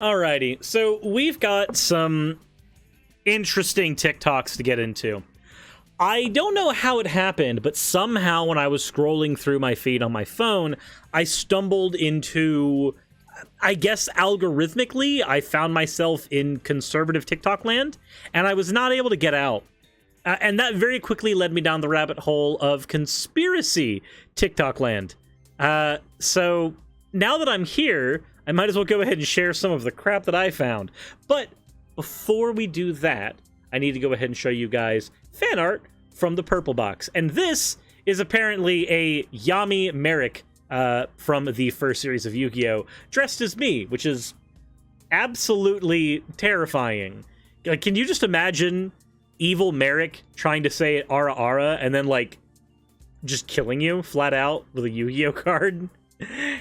Alrighty, so we've got some interesting TikToks to get into. I don't know how it happened, but somehow when I was scrolling through my feed on my phone, I stumbled into, I guess algorithmically, I found myself in conservative TikTok land, and I was not able to get out. And that very quickly led me down the rabbit hole of conspiracy TikTok land. So now that I'm here, I might as well go ahead and share some of the crap that I found. But before we do that, I need to go ahead and show you guys fan art from the Purple Box. And this is apparently a Yami Merrick from the first series of Yu-Gi-Oh! Dressed as me, which is absolutely terrifying. Like, can you just imagine evil Merrick trying to say Ara Ara and then, like, just killing you flat out with a Yu-Gi-Oh! Card?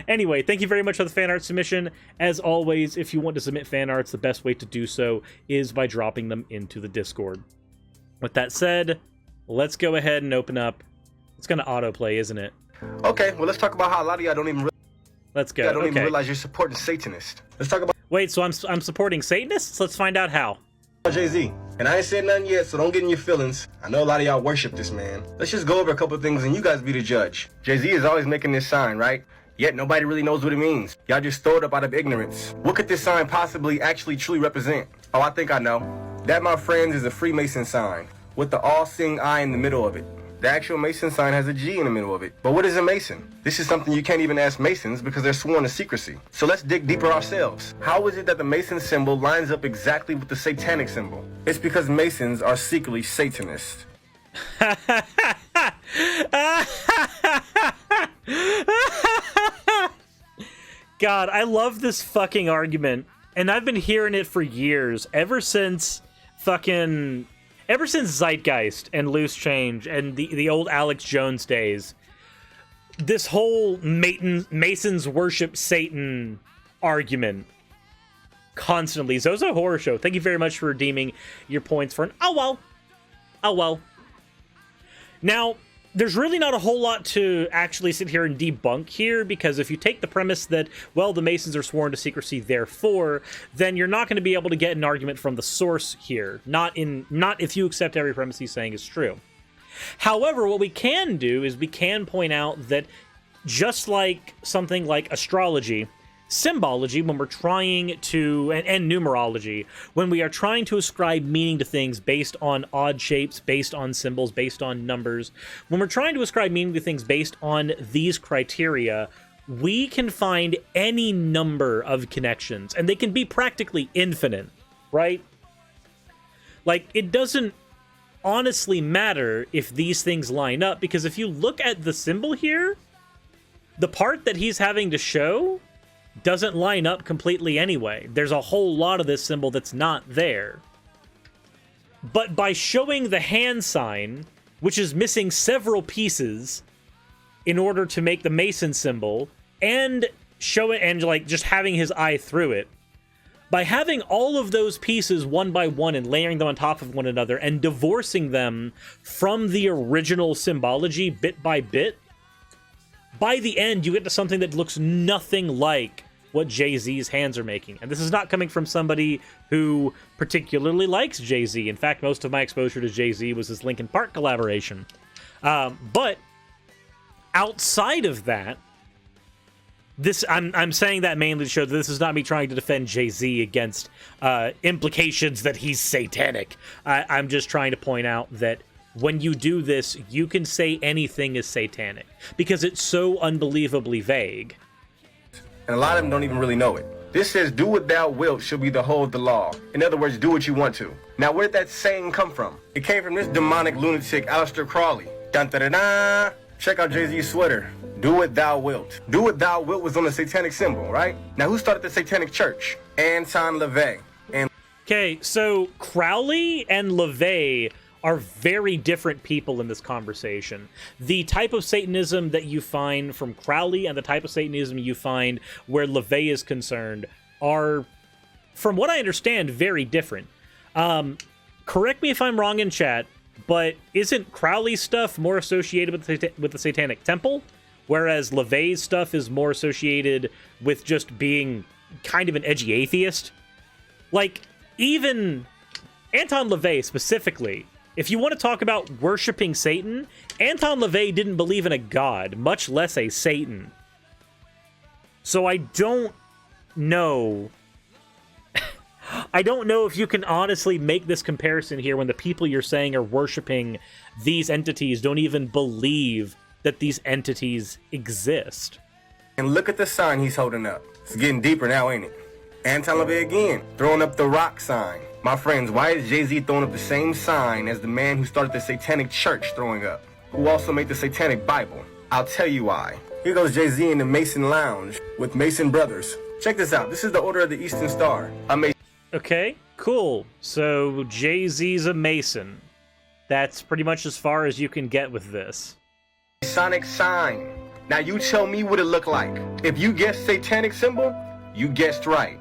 Anyway, thank you very much for the fan art submission. As always, if you want to submit fan arts, the best way to do so is by dropping them into the Discord. With that said, let's go ahead and open up. It's going to autoplay, isn't it? Okay, well, let's talk about how a lot of y'all don't even Let's go. even realize you're supporting Satanists. Let's talk about Wait, so I'm supporting Satanists? Let's find out how. Jay-Z. And I ain't said nothing yet, so don't get in your feelings. I know a lot of y'all worship this man. Let's just go over a couple of things and you guys be the judge. Jay-Z is always making this sign, right? Yet nobody really knows what it means. Y'all just throw it up out of ignorance. What could this sign possibly actually truly represent? Oh, I think I know. That, my friends, is a Freemason sign with the all-seeing eye in the middle of it. The actual Mason sign has a G in the middle of it. But what is a Mason? This is something you can't even ask Masons because they're sworn to secrecy. So let's dig deeper ourselves. How is it that the Mason symbol lines up exactly with the satanic symbol? It's because Masons are secretly Satanists. God, I love this fucking argument. And I've been hearing it for years. Ever since Zeitgeist and Loose Change and the old Alex Jones days. This whole Masons worship Satan argument. Constantly. Zozo Horror Show, thank you very much for redeeming your points for an oh well. Oh well. Now, there's really not a whole lot to actually sit here and debunk here, because if you take the premise that, well, the Masons are sworn to secrecy, therefore, then you're not going to be able to get an argument from the source here. Not if you accept every premise he's saying is true. However, what we can do is we can point out that just like something like astrology, symbology, when we're trying to, and numerology, when we are trying to ascribe meaning to things based on odd shapes, based on symbols, based on numbers, when we're trying to ascribe meaning to things based on these criteria, we can find any number of connections, and they can be practically infinite, right? Like, it doesn't honestly matter if these things line up, because if you look at the symbol here, the part that he's having to show doesn't line up completely anyway. There's a whole lot of this symbol that's not there. But by showing the hand sign, which is missing several pieces in order to make the Mason symbol, and show it and like just having his eye through it, by having all of those pieces one by one and layering them on top of one another and divorcing them from the original symbology bit by bit, by the end you get to something that looks nothing like what Jay-Z's hands are making. And this is not coming from somebody who particularly likes Jay-Z. In fact, most of my exposure to Jay-Z was his Linkin Park collaboration. But outside of that, I'm saying that mainly to show that this is not me trying to defend Jay-Z against implications that he's satanic. I'm just trying to point out that when you do this, you can say anything is satanic because it's so unbelievably vague. And a lot of them don't even really know it. This says, do what thou wilt shall be the whole of the law. In other words, do what you want to. Now, where did that saying come from? It came from this demonic lunatic, Aleister Crowley. Dun da da da. Check out Jay-Z's sweater. Do what thou wilt. Do what thou wilt was on the satanic symbol, right? Now, who started the satanic church? Anton LaVey. Okay, so Crowley and LaVey are very different people in this conversation. The type of Satanism that you find from Crowley and the type of Satanism you find where LaVey is concerned are, from what I understand, very different. Correct me if I'm wrong in chat, but isn't Crowley's stuff more associated with the Satanic Temple? whereas LaVey's stuff is more associated with just being kind of an edgy atheist. Like, even Anton LaVey specifically, if you want to talk about worshiping Satan, Anton LaVey didn't believe in a god, much less a Satan. So I don't know. I don't know if you can honestly make this comparison here when the people you're saying are worshiping these entities don't even believe that these entities exist. And look at the sign he's holding up. It's getting deeper now, ain't it? Anton LaVey again, throwing up the rock sign. My friends, why is Jay-Z throwing up the same sign as the man who started the Satanic Church throwing up? Who also made the Satanic Bible? I'll tell you why. Here goes Jay-Z in the Mason Lounge with Mason Brothers. Check this out. This is the Order of the Eastern Star. Okay, cool. So Jay-Z's a Mason. That's pretty much as far as you can get with this. Masonic sign. Now you tell me what it looked like. If you guessed satanic symbol, you guessed right.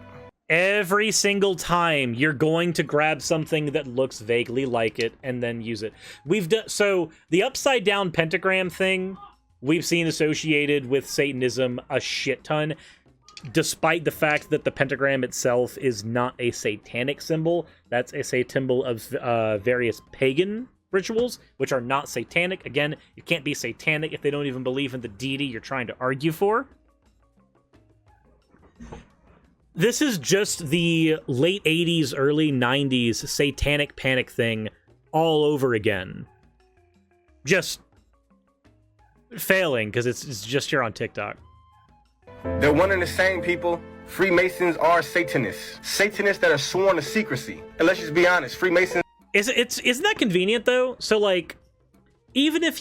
Every single time you're going to grab something that looks vaguely like it and then use it. We've done so the upside down pentagram thing we've seen associated with Satanism a shit ton, despite the fact that the pentagram itself is not a satanic symbol. That's a symbol of various pagan rituals, which are not satanic. Again, you can't be satanic if they don't even believe in the deity you're trying to argue for. This is just the late 80s, early 90s satanic panic thing all over again. Just failing, because it's just here on TikTok. They're one and the same, people. Freemasons are Satanists. Satanists that are sworn to secrecy. And let's just be honest, Freemasons... Isn't that convenient, though? So, like, even if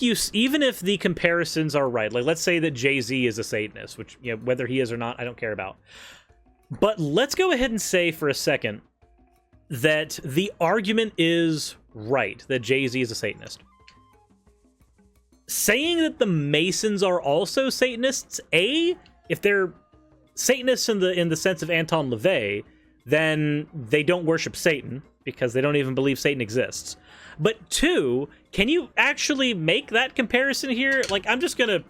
the comparisons are right, like, let's say that Jay-Z is a Satanist, which, you know, whether he is or not, I don't care about. But let's go ahead and say for a second that the argument is right, that Jay-Z is a Satanist. Saying that the Masons are also Satanists, if they're Satanists in the sense of Anton LaVey, then they don't worship Satan, because they don't even believe Satan exists. But 2, can you actually make that comparison here? Like, I'm just gonna...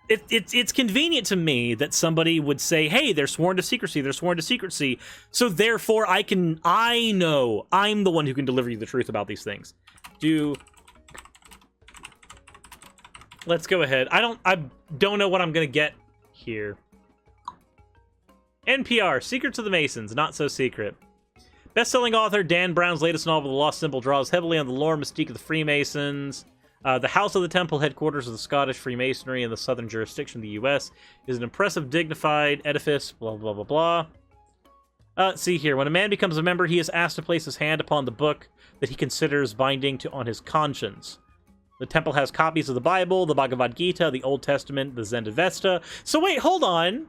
It's convenient to me that somebody would say, hey, they're sworn to secrecy, so therefore I know I'm the one who can deliver you the truth about these things. Let's go ahead. I don't know what I'm gonna get here. NPR, Secrets of the Masons, Not So Secret. Best-selling author Dan Brown's latest novel, The Lost Symbol, draws heavily on the lore and mystique of the Freemasons. The House of the Temple, headquarters of the Scottish Freemasonry in the southern jurisdiction of the U.S., is an impressive, dignified edifice, blah, blah, blah, blah. Let's see here. When a man becomes a member, he is asked to place his hand upon the book that he considers binding on his conscience. The temple has copies of the Bible, the Bhagavad Gita, the Old Testament, the Zend-Avesta. So wait, hold on.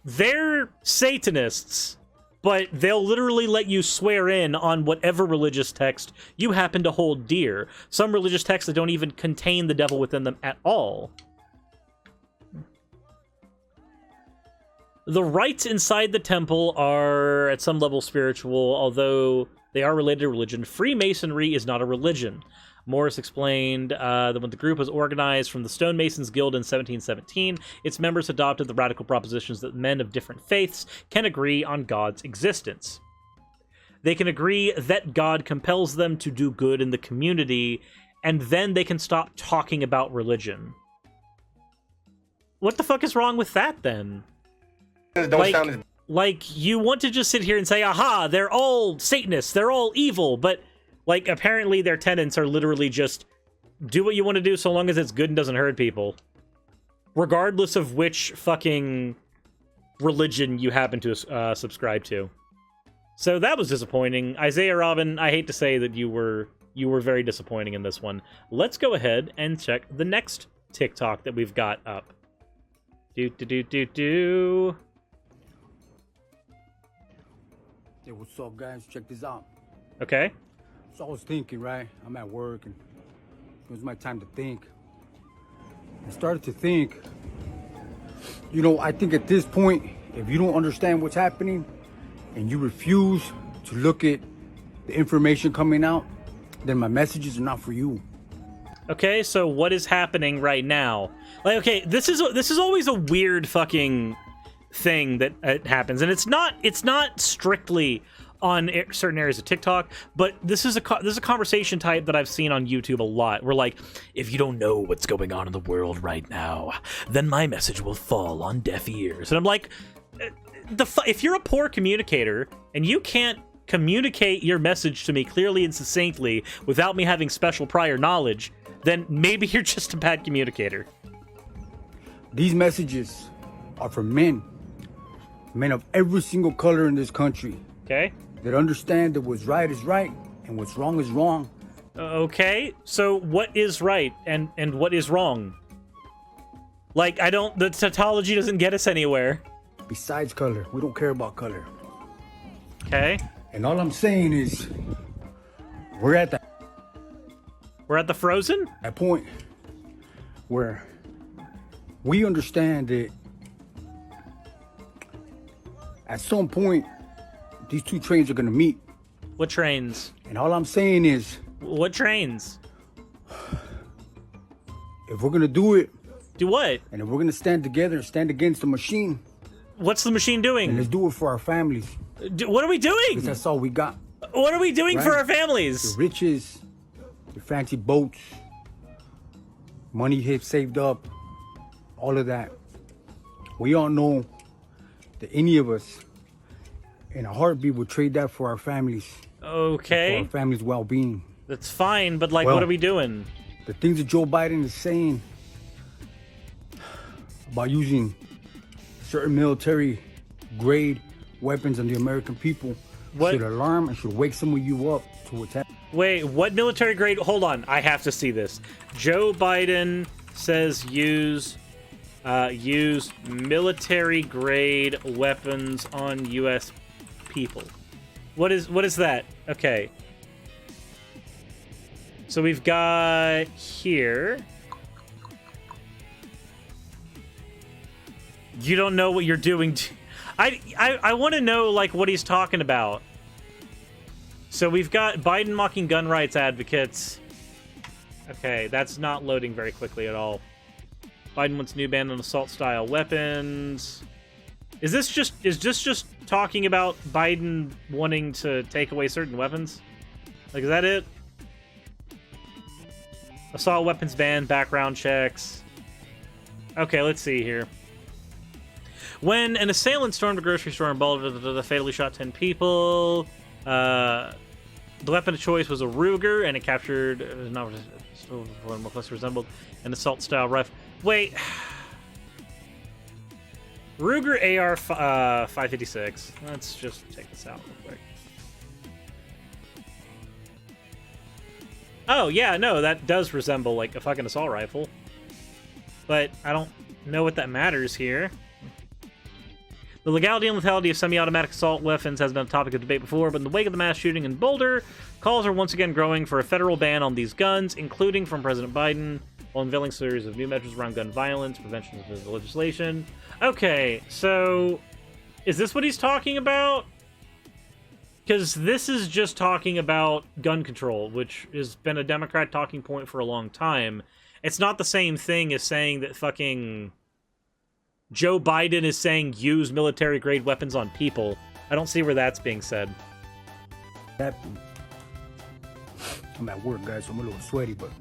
They're Satanists, but they'll literally let you swear in on whatever religious text you happen to hold dear. Some religious texts that don't even contain the devil within them at all. The rites inside the temple are, at some level, spiritual, although they are related to religion. Freemasonry is not a religion. Morris explained that when the group was organized from the Stonemasons Guild in 1717, its members adopted the radical propositions that men of different faiths can agree on God's existence. They can agree that God compels them to do good in the community, and then they can stop talking about religion. What the fuck is wrong with that, then? Like, you want to just sit here and say, aha, they're all Satanists, they're all evil, but... like, apparently their tenets are literally just do what you want to do so long as it's good and doesn't hurt people. Regardless of which fucking religion you happen to subscribe to. So that was disappointing. Isaiah Robin, I hate to say that you were very disappointing in this one. Let's go ahead and check the next TikTok that we've got up. Hey, what's up, guys? Check this out. Okay. So I was thinking, right? I'm at work and it was my time to think. I started to think, you know, I think at this point, if you don't understand what's happening and you refuse to look at the information coming out, then my messages are not for you. Okay, so what is happening right now? Like, okay, this is always a weird fucking thing that happens, and it's not strictly on certain areas of TikTok, but this is a conversation type that I've seen on YouTube a lot. We're like, if you don't know what's going on in the world right now, then my message will fall on deaf ears. And I'm like, if you're a poor communicator and you can't communicate your message to me clearly and succinctly without me having special prior knowledge, then maybe you're just a bad communicator. These messages are for men of every single color in this country. Okay. That understand that what's right is right and what's wrong is wrong. Okay, so what is right and what is wrong? Like, the tautology doesn't get us anywhere. Besides color, we don't care about color. Okay. And all I'm saying is, we're at the Frozen? That point where we understand that at some point, these two trains are gonna meet. What trains? And all I'm saying is... What trains? If we're gonna do it... Do what? And if we're gonna stand together and stand against the machine... What's the machine doing? And let's do it for our families. What are we doing? Because that's all we got. What are we doing for our families? The riches, the fancy boats, money saved up, all of that. We all know that any of us in a heartbeat would trade that for our families. Okay. For our families' well-being. That's fine, but like, what are we doing? The things that Joe Biden is saying about using certain military-grade weapons on the American people should alarm and should wake some of you up to what's happening. Wait, what military grade? Hold on, I have to see this. Joe Biden says use military grade weapons on U.S. people. What is that? Okay. So we've got here. You don't know what you're doing. I want to know like what he's talking about. So we've got Biden mocking gun rights advocates. Okay, that's not loading very quickly at all. Biden wants new ban on assault-style weapons. Is this just talking about Biden wanting to take away certain weapons? Like, is that it? Assault weapons ban, background checks. Okay, let's see here. When an assailant stormed a grocery store and fatally shot 10 people, the weapon of choice was a Ruger, and it captured more closely resembled an assault-style rifle. Wait, Ruger AR 556. Let's just check this out real quick. Oh yeah, no, that does resemble like a fucking assault rifle, but I don't know what that matters here. The legality and lethality of semi-automatic assault weapons has been a topic of debate before, but in the wake of the mass shooting in Boulder, calls are once again growing for a federal ban on these guns, including from President Biden, while unveiling a series of new measures around gun violence, prevention of the legislation. Okay, so is this what he's talking about? Because this is just talking about gun control, which has been a Democrat talking point for a long time. It's not the same thing as saying that fucking Joe Biden is saying use military-grade weapons on people. I don't see where that's being said. I'm at work, guys, so I'm a little sweaty, but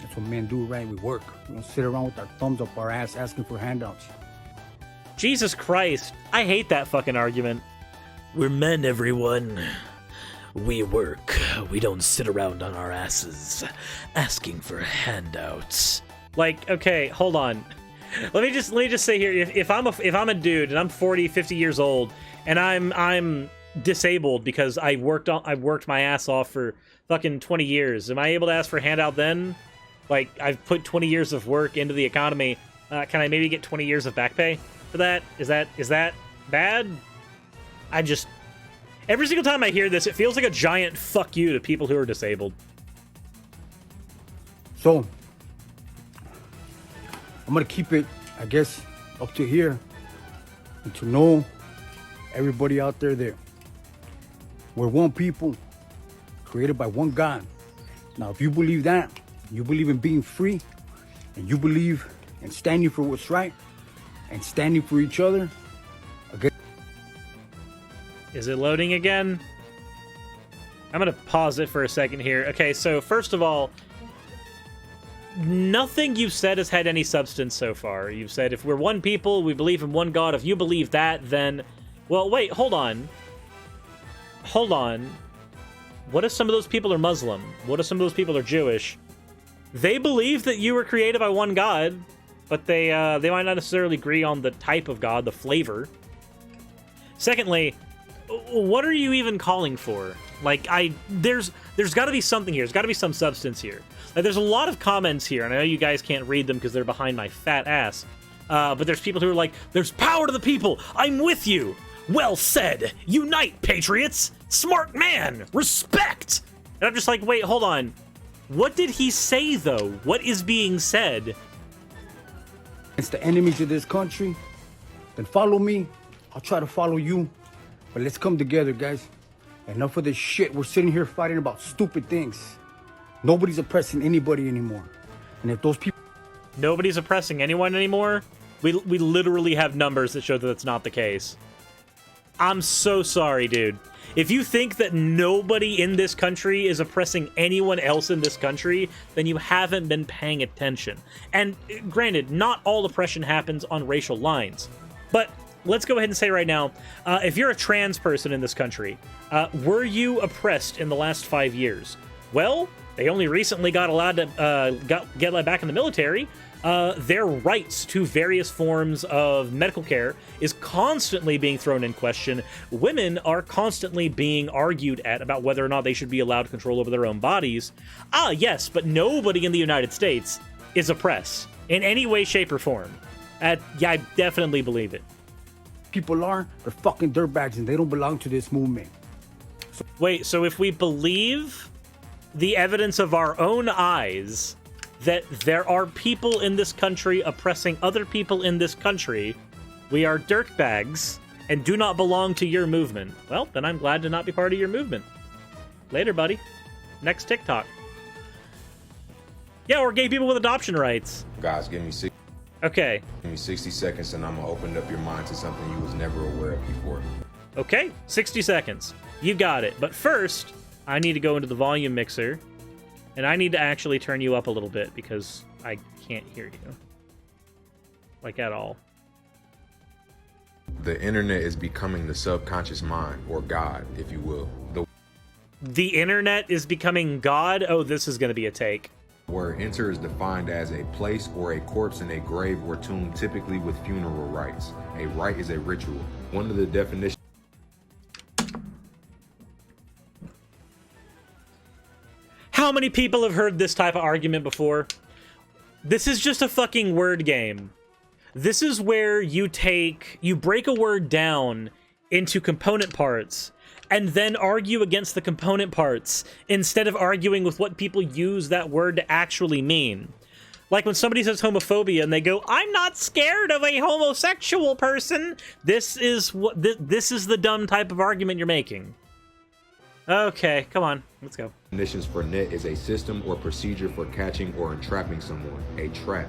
that's what men do, right? We work. We don't sit around with our thumbs up our ass asking for handouts. Jesus Christ. I hate that fucking argument. We're men, everyone. We work. We don't sit around on our asses asking for handouts. Like, okay, hold on. Let me just say here, if I'm a dude and I'm 40, 50 years old and I'm disabled because I worked my ass off for fucking 20 years, am I able to ask for a handout then? Like, I've put 20 years of work into the economy. Can I maybe get 20 years of back pay for that? Is that bad? Every single time I hear this, it feels like a giant fuck you to people who are disabled. So, I'm gonna keep it, I guess, up to here, and to know everybody out there that we're one people, created by one God. Now, if you believe that, you believe in being free, and you believe in standing for what's right, and standing for each other, again. Is it loading again? I'm gonna pause it for a second here. Okay, so first of all, nothing you've said has had any substance so far. You've said if we're one people, we believe in one God. If you believe that, then... Well, wait, hold on. Hold on. What if some of those people are Muslim? What if some of those people are Jewish? They believe that you were created by one God, but they might not necessarily agree on the type of God, the flavor. Secondly, what are you even calling for? Like, there's got to be something here. There's got to be some substance here. Like, there's a lot of comments here, and I know you guys can't read them because they're behind my fat ass. But there's people who are like, there's power to the people. I'm with you. Well said. Unite, patriots. Smart man. Respect. And I'm just like, wait, hold on. What did he say, though? What is being said? It's the enemies of this country. Then follow me. I'll try to follow you. But let's come together, guys. Enough of this shit. We're sitting here fighting about stupid things. Nobody's oppressing anybody anymore. And if those people... Nobody's oppressing anyone anymore? We literally have numbers that show that that's not the case. I'm so sorry, dude. If you think that nobody in this country is oppressing anyone else in this country, then you haven't been paying attention. And granted, not all oppression happens on racial lines. But let's go ahead and say right now, if you're a trans person in this country, were you oppressed in the last 5 years? Well, they only recently got allowed to get let back in the military. Their rights to various forms of medical care is constantly being thrown in question. Women are constantly being argued at about whether or not they should be allowed control over their own bodies. Ah, yes, but nobody in the United States is oppressed in any way, shape, or form. Yeah, I definitely believe it. People are, they're fucking dirtbags and they don't belong to this movement. Wait, so if we believe the evidence of our own eyes that there are people in this country oppressing other people in this country, we are dirtbags and do not belong to your movement. Well, then I'm glad to not be part of your movement. Later, buddy. Next TikTok. Yeah, or gay people with adoption rights. Guys, give me 60 seconds and I'm gonna open up your mind to something you was never aware of before. Okay, 60 seconds. You got it. But first, I need to go into the volume mixer. And I need to actually turn you up a little bit because I can't hear you. Like, at all. The internet is becoming the subconscious mind, or God, if you will. The internet is becoming God? Oh, this is going to be a take. The word enter is defined as a place or a corpse in a grave or tomb, typically with funeral rites. A rite is a ritual. One of the definitions. How many people have heard this type of argument before? This is just a fucking word game. This is where you break a word down into component parts and then argue against the component parts instead of arguing with what people use that word to actually mean. Like when somebody says homophobia and they go, I'm not scared of a homosexual person. This is the dumb type of argument you're making. Okay, come on, let's go. Definitions for net is a system or procedure for catching or entrapping someone, a trap.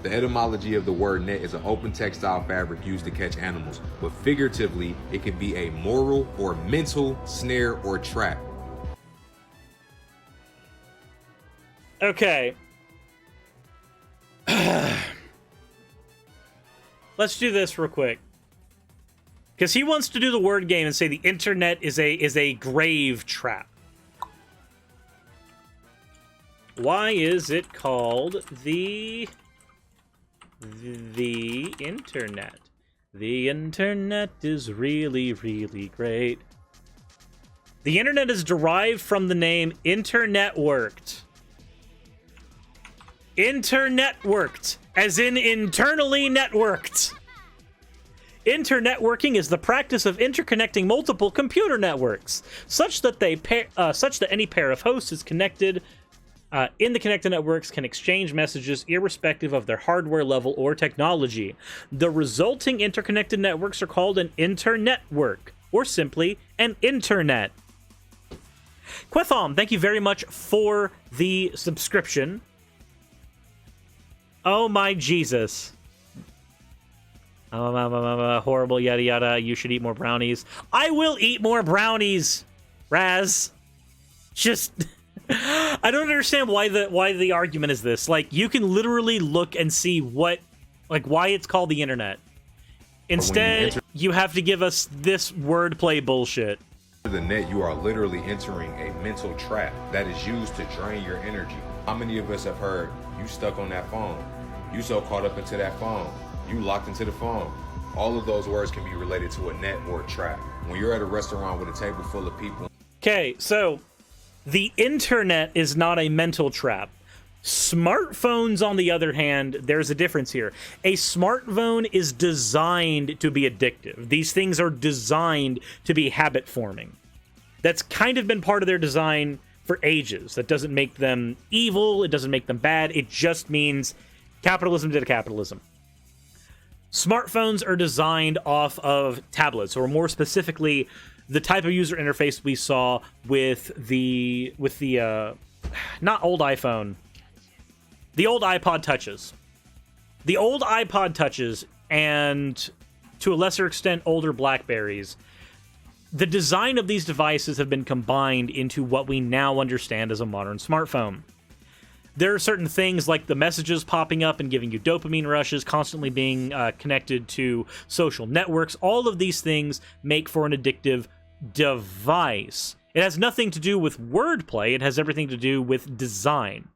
The etymology of the word net is an open textile fabric used to catch animals, but figuratively, it can be a moral or mental snare or trap. Okay. Let's do this real quick. Because he wants to do the word game and say the internet is a grave trap. Why is it called the internet? The internet is really, really great. The internet is derived from the name internetworked. Internetworked, as in internally networked. Internetworking is the practice of interconnecting multiple computer networks, such that any pair of hosts is connected in the connected networks can exchange messages irrespective of their hardware level or technology. The resulting interconnected networks are called an internetwork, or simply an internet. Quethom, thank you very much for the subscription. Oh my Jesus. Horrible, yada yada. You should eat more brownies. I will eat more brownies, Raz. Just, I don't understand why the argument is this. Like, you can literally look and see why it's called the internet. Instead, you have to give us this wordplay bullshit. The net, you are literally entering a mental trap that is used to drain your energy. How many of us have heard, you stuck on that phone, you so caught up into that phone, you locked into the phone? All of those words can be related to a net or a trap. When you're at a restaurant with a table full of people. Okay, so the internet is not a mental trap. Smartphones, on the other hand, there's a difference here. A smartphone is designed to be addictive. These things are designed to be habit forming. That's kind of been part of their design for ages. That doesn't make them evil. It doesn't make them bad. It just means capitalism did capitalism. Smartphones are designed off of tablets, or more specifically, the type of user interface we saw with the not old iPhone, the old iPod Touches. The old iPod Touches, and to a lesser extent, older Blackberries. The design of these devices have been combined into what we now understand as a modern smartphone. There are certain things like the messages popping up and giving you dopamine rushes, constantly being connected to social networks. All of these things make for an addictive device. It has nothing to do with wordplay. It has everything to do with design.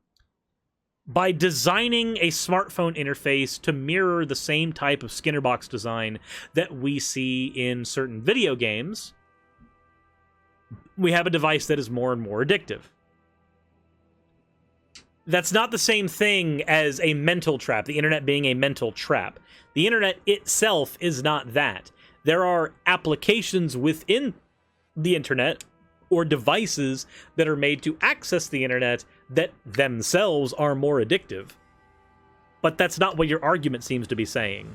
By designing a smartphone interface to mirror the same type of Skinner box design that we see in certain video games, we have a device that is more and more addictive. That's not the same thing as a mental trap, the internet being a mental trap. The internet itself is not that. There are applications within the internet or devices that are made to access the internet that themselves are more addictive. But that's not what your argument seems to be saying.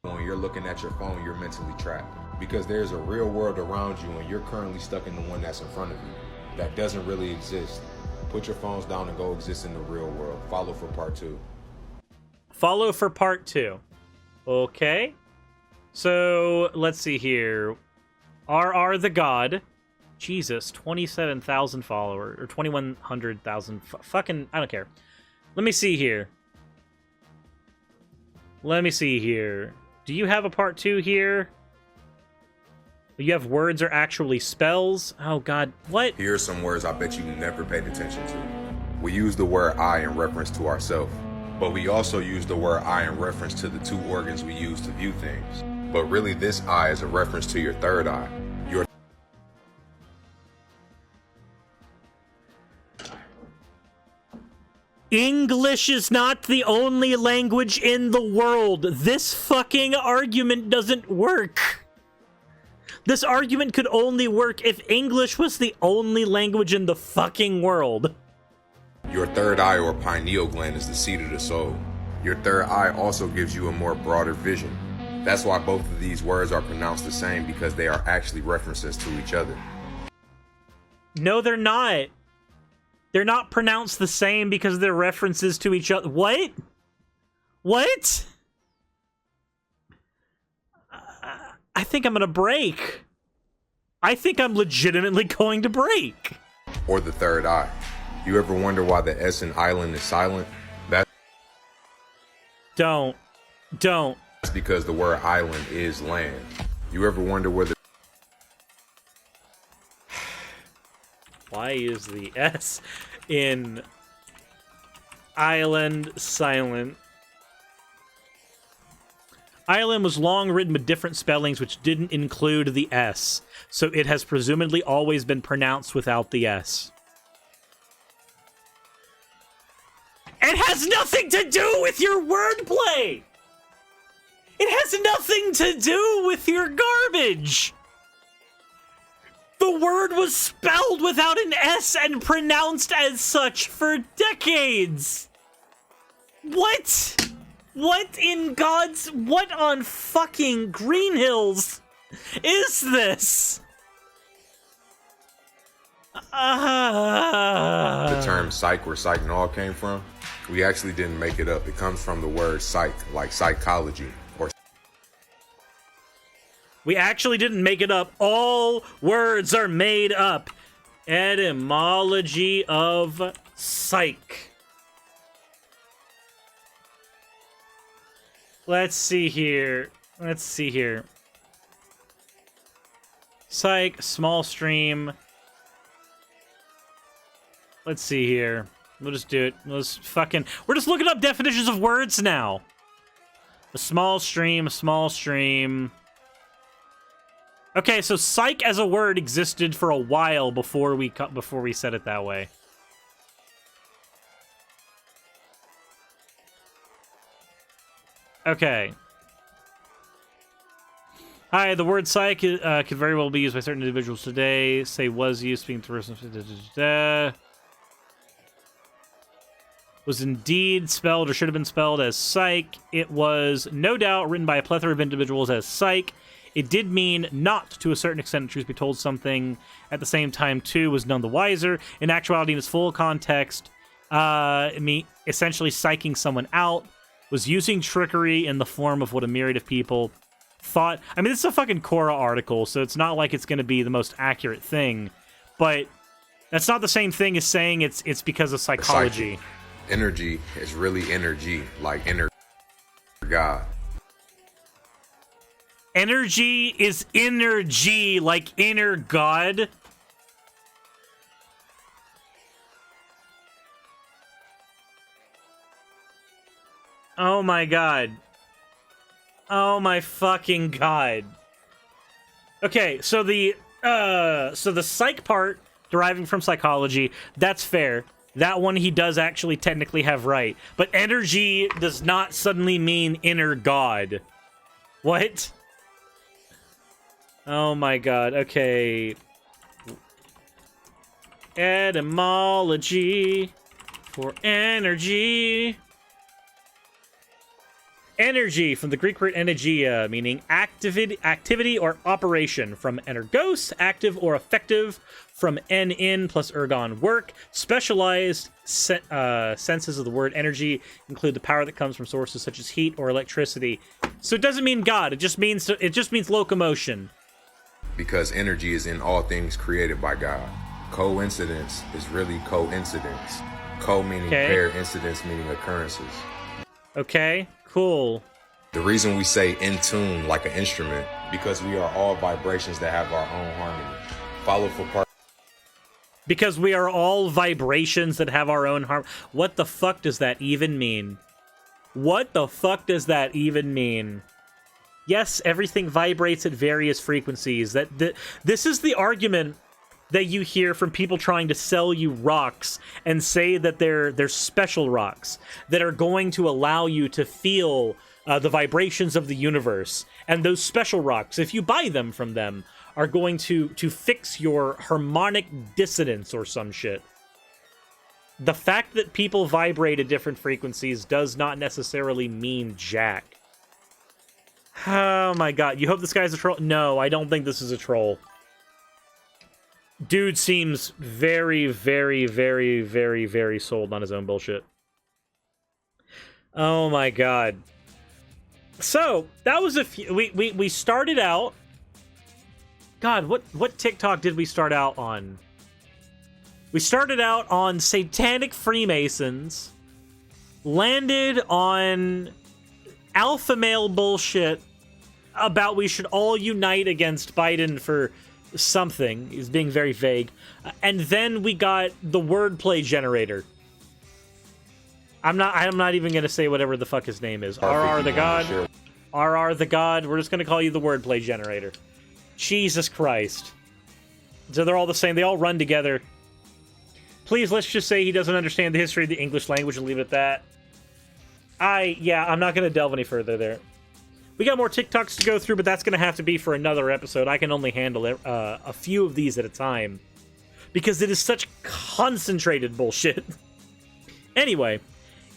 When you're looking at your phone, you're mentally trapped because there's a real world around you and you're currently stuck in the one that's in front of you. That doesn't really exist. Put your phones down and go exist in the real world. Follow for part 2. Follow for part 2. Okay. So, let's see here. RR the God. Jesus, 27,000 followers, or 2,100,000. Fucking, I don't care. Let me see here. Do you have a part 2 here? You have words or actually spells? Oh god, what? Here are some words I bet you never paid attention to. We use the word I in reference to ourselves, but we also use the word I in reference to the 2 organs we use to view things. But really this I is a reference to your third eye. Your English is not the only language in the world. This fucking argument doesn't work. This argument could only work if English was the only language in the fucking world. Your third eye or pineal gland is the seat of the soul. Your third eye also gives you a more broader vision. That's why both of these words are pronounced the same, because they are actually references to each other. No, they're not. They're not pronounced the same because they're references to each other. What? What? I think I'm gonna break. I think I'm legitimately going to break. Or the third eye. You ever wonder why the S in island is silent? Don't. That's because the word island is land. You ever wonder where the... Why is the S in island silent? Island was long written with different spellings which didn't include the S, so it has presumably always been pronounced without the S. It has nothing to do with your wordplay! It has nothing to do with your garbage! The word was spelled without an S and pronounced as such for decades! What? What in God's... What on fucking Green Hills is this? The term psych, where psych and all came from, We actually didn't make it up. It comes from the word psych, like psychology, or We actually didn't make it up. All words are made up. Etymology of psych. Let's see here. Psych, small stream. Let's see here. We'll just do it. We're just looking up definitions of words now. A small stream. Okay, so psych as a word existed for a while before we said it that way. Okay. Hi, the word psych could very well be used by certain individuals today. Say was used, speaking to person. Was indeed spelled or should have been spelled as psych. It was no doubt written by a plethora of individuals as psych. It did mean not, to a certain extent, truth be told, something at the same time, too, was none the wiser. In actuality, in its full context, essentially psyching someone out, was using trickery in the form of what a myriad of people thought. I mean, this is a fucking Quora article, so it's not like it's going to be the most accurate thing, but that's not the same thing as saying it's because of psychology. Energy is really energy, like inner God. Energy is inner G, like inner God. Oh my god. Oh my fucking god. Okay, so the psych part deriving from psychology, that's fair. That one he does actually technically have right. But energy does not suddenly mean inner God. What? Oh my god, okay. Etymology for energy. Energy, from the Greek word energia, meaning activity or operation. From energos, active or effective. From en plus ergon, work. Specialized senses of the word energy include the power that comes from sources such as heat or electricity. So it doesn't mean God. It just means locomotion. Because energy is in all things created by God. Coincidence is really coincidence. Co meaning pair, incidence meaning occurrences. Okay, cool. The reason we say in tune like an instrument, because we are all vibrations that have our own harmony. Follow for part. Because we are all vibrations that have our own harmony. What the fuck does that even mean? What the fuck does that even mean? Yes, everything vibrates at various frequencies. This is the argument that you hear from people trying to sell you rocks and say that they're special rocks that are going to allow you to feel the vibrations of the universe. And those special rocks, if you buy them from them, are going to fix your harmonic dissonance or some shit. The fact that people vibrate at different frequencies does not necessarily mean jack. Oh my god, you hope this guy's a troll? No, I don't think this is a troll. Dude seems very, very, very, very, very sold on his own bullshit. Oh my god. So, that was a few... We started out... God, what TikTok did we start out on? We started out on satanic Freemasons, landed on alpha male bullshit about we should all unite against Biden for something. He's being very vague. And then we got the wordplay generator. I'm not even going to say whatever the fuck his name is. RR the God. Sure. RR the God. We're just going to call you the wordplay generator. Jesus Christ. So they're all the same. They all run together. Please, let's just say he doesn't understand the history of the English language and leave it at that. I'm not going to delve any further there. We got more TikToks to go through, but that's going to have to be for another episode. I can only handle a few of these at a time because it is such concentrated bullshit. Anyway,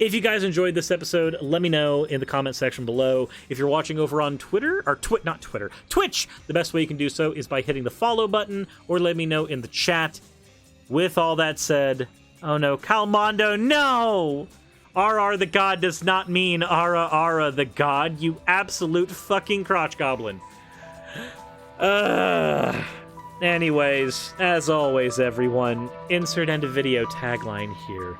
if you guys enjoyed this episode, let me know in the comment section below. If you're watching over on Twitter, or Twitch, the best way you can do so is by hitting the follow button, or let me know in the chat. With all that said, oh no, Calmondo, no! RR the god does not mean Ara Ara the god, you absolute fucking crotch goblin. Anyways, as always, everyone, insert end of video tagline here.